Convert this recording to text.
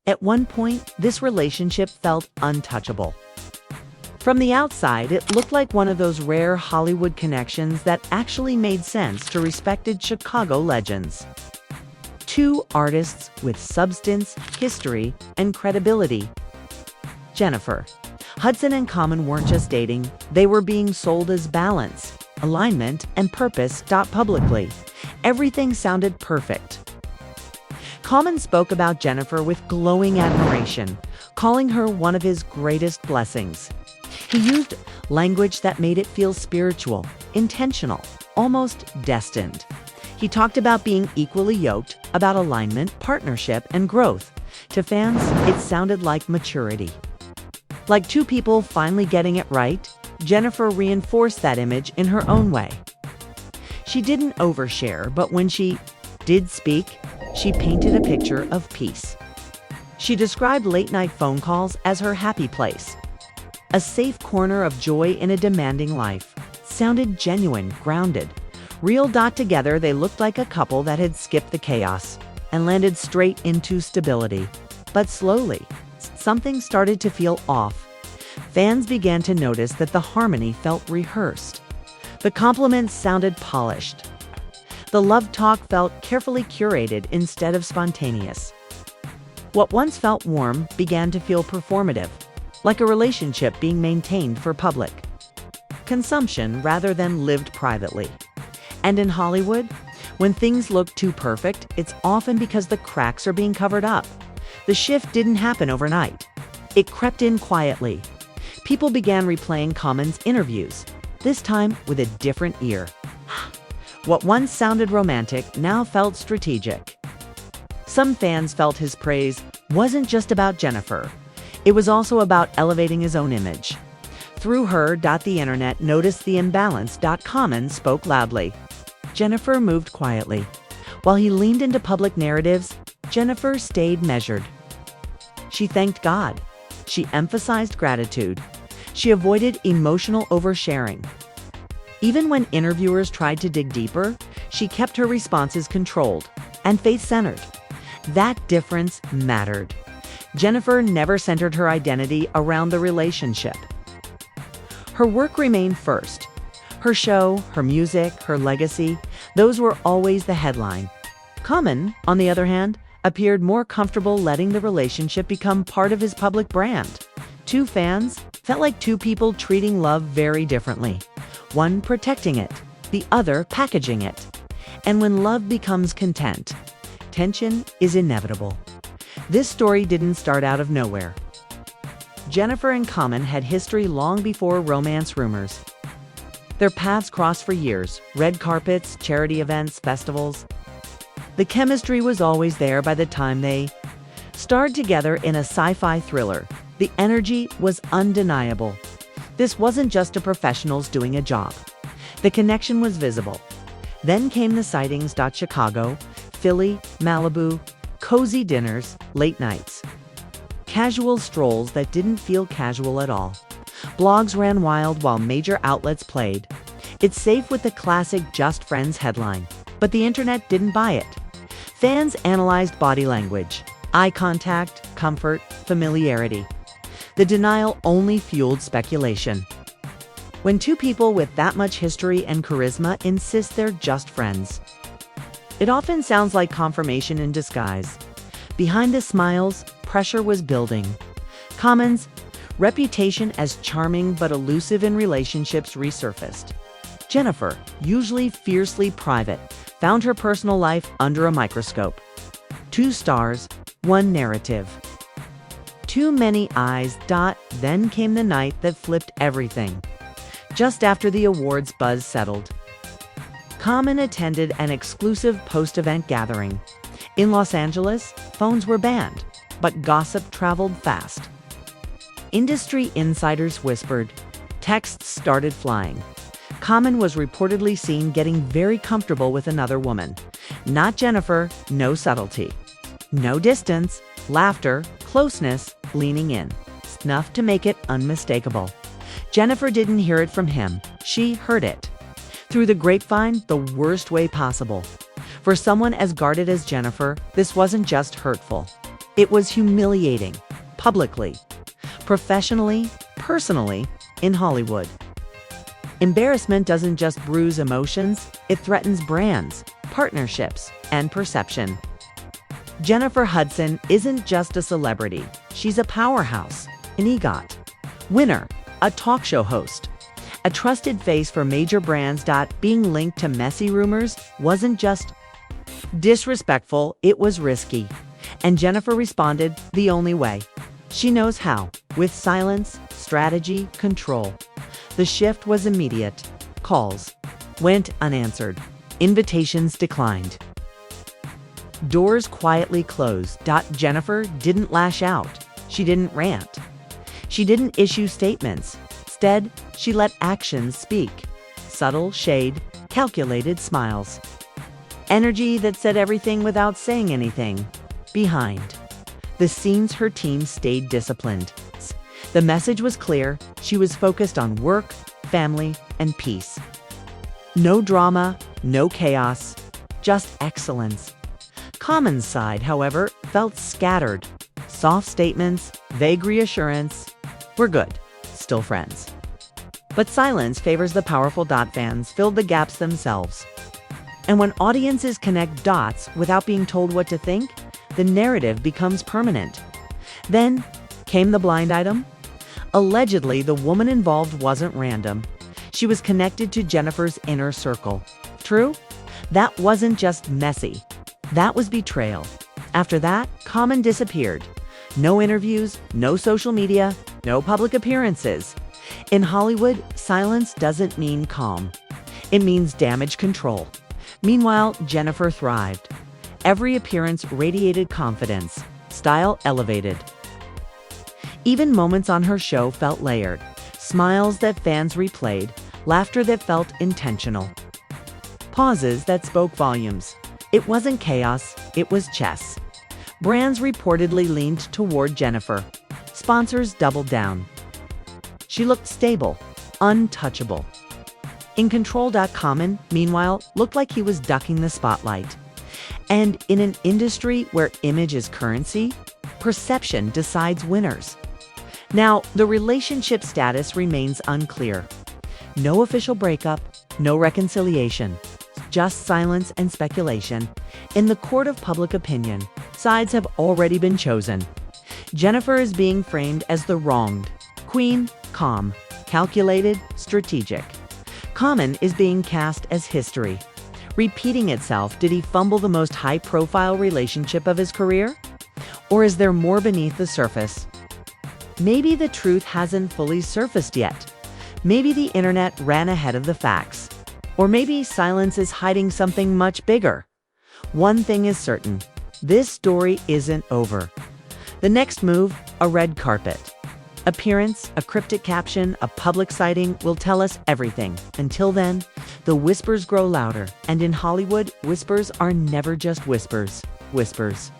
At one point, this relationship felt untouchable. From the outside, it looked like one of those rare Hollywood connections that actually made sense to respected Chicago legends. Two artists with substance, history, and credibility. Jennifer Hudson and Common weren't just dating, they were being sold as balance, alignment, and purpose. Publicly, everything sounded perfect. Common spoke about Jennifer with glowing admiration, calling her one of his greatest blessings. He used language that made it feel spiritual, intentional, almost destined. He talked about being equally yoked, about alignment, partnership, and growth. To fans, it sounded like maturity. Like two people finally getting it right, Jennifer reinforced that image in her own way. She didn't overshare, but when she did speak, she painted a picture of peace. She described late-night phone calls as her happy place. A safe corner of joy in a demanding life. Sounded genuine, grounded. Real. Together, they looked like a couple that had skipped the chaos and landed straight into stability. But slowly, something started to feel off. Fans began to notice that the harmony felt rehearsed. The compliments sounded polished. The love talk felt carefully curated instead of spontaneous. What once felt warm began to feel performative, like a relationship being maintained for public consumption rather than lived privately. And in Hollywood, when things look too perfect, it's often because the cracks are being covered up. The shift didn't happen overnight. It crept in quietly. People began replaying Common's interviews, this time with a different ear. What once sounded romantic now felt strategic. Some fans felt his praise wasn't just about Jennifer. It was also about elevating his own image. Through her, the internet noticed the imbalance. Common spoke loudly. Jennifer moved quietly. While he leaned into public narratives, Jennifer stayed measured. She thanked God. She emphasized gratitude. She avoided emotional oversharing. Even when interviewers tried to dig deeper, she kept her responses controlled and faith-centered. That difference mattered. Jennifer never centered her identity around the relationship. Her work remained first. Her show, her music, her legacy, those were always the headline. Common, on the other hand, appeared more comfortable letting the relationship become part of his public brand. Two fans felt like two people treating love very differently. One protecting it, the other packaging it. And when love becomes content, tension is inevitable. This story didn't start out of nowhere. Jennifer and Common had history long before romance rumors. Their paths crossed for years, red carpets, charity events, festivals. The chemistry was always there by the time they starred together in a sci-fi thriller. The energy was undeniable. This wasn't just a professionals doing a job. The connection was visible. Then came the sightings. Chicago, Philly, Malibu, cozy dinners, late nights. Casual strolls that didn't feel casual at all. Blogs ran wild while major outlets played. It's safe with the classic Just Friends headline, but the internet didn't buy it. Fans analyzed body language, eye contact, comfort, familiarity. The denial only fueled speculation. When two people with that much history and charisma insist they're just friends, it often sounds like confirmation in disguise. Behind the smiles, pressure was building. Common's reputation as charming but elusive in relationships resurfaced. Jennifer, usually fiercely private, found her personal life under a microscope. Two stars, one narrative. Too many eyes. Then came the night that flipped everything. Just after the awards buzz settled, Common attended an exclusive post-event gathering. In Los Angeles, phones were banned, but gossip traveled fast. Industry insiders whispered. Texts started flying. Common was reportedly seen getting very comfortable with another woman. Not Jennifer, no subtlety. No distance, laughter, closeness, leaning in. Enough to make it unmistakable. Jennifer didn't hear it from him. She heard it. Through the grapevine, the worst way possible. For someone as guarded as Jennifer, this wasn't just hurtful. It was humiliating, publicly, professionally, personally, in Hollywood. Embarrassment doesn't just bruise emotions, it threatens brands, partnerships, and perception. Jennifer Hudson isn't just a celebrity, she's a powerhouse, an EGOT winner, a talk show host, a trusted face for major brands. Being linked to messy rumors wasn't just disrespectful, it was risky. And Jennifer responded the only way. She knows how, with silence, strategy, control. The shift was immediate. Calls went unanswered. Invitations declined. Doors quietly closed. Jennifer didn't lash out. She didn't rant. She didn't issue statements. Instead, she let actions speak. Subtle shade, calculated smiles. Energy that said everything without saying anything. Behind the scenes, her team stayed disciplined. The message was clear. She was focused on work, family, and peace. No drama, no chaos, just excellence. Common's side, however, felt scattered. Soft statements, vague reassurance. We're good, still friends. But silence favors the powerful. Fans filled the gaps themselves. And when audiences connect dots without being told what to think, the narrative becomes permanent. Then came the blind item. Allegedly, the woman involved wasn't random. She was connected to Jennifer's inner circle. True? That wasn't just messy. That was betrayal. After that, Common disappeared. No interviews, no social media, no public appearances. In Hollywood, silence doesn't mean calm. It means damage control. Meanwhile, Jennifer thrived. Every appearance radiated confidence, style elevated. Even moments on her show felt layered. Smiles that fans replayed, laughter that felt intentional. Pauses that spoke volumes. It wasn't chaos, it was chess. Brands reportedly leaned toward Jennifer. Sponsors doubled down. She looked stable, untouchable. In control. Common, meanwhile, looked like he was ducking the spotlight. And in an industry where image is currency, perception decides winners. Now, the relationship status remains unclear. No official breakup, no reconciliation, just silence and speculation. In the court of public opinion, sides have already been chosen. Jennifer is being framed as the wronged queen, calm, calculated, strategic. Common is being cast as history, repeating itself. Did he fumble the most high-profile relationship of his career? Or is there more beneath the surface? Maybe the truth hasn't fully surfaced yet. Maybe the internet ran ahead of the facts. Or maybe silence is hiding something much bigger. One thing is certain, this story isn't over. The next move, a red carpet. Appearance, a cryptic caption, a public sighting will tell us everything. Until then, the whispers grow louder. And in Hollywood, whispers are never just whispers. Whispers.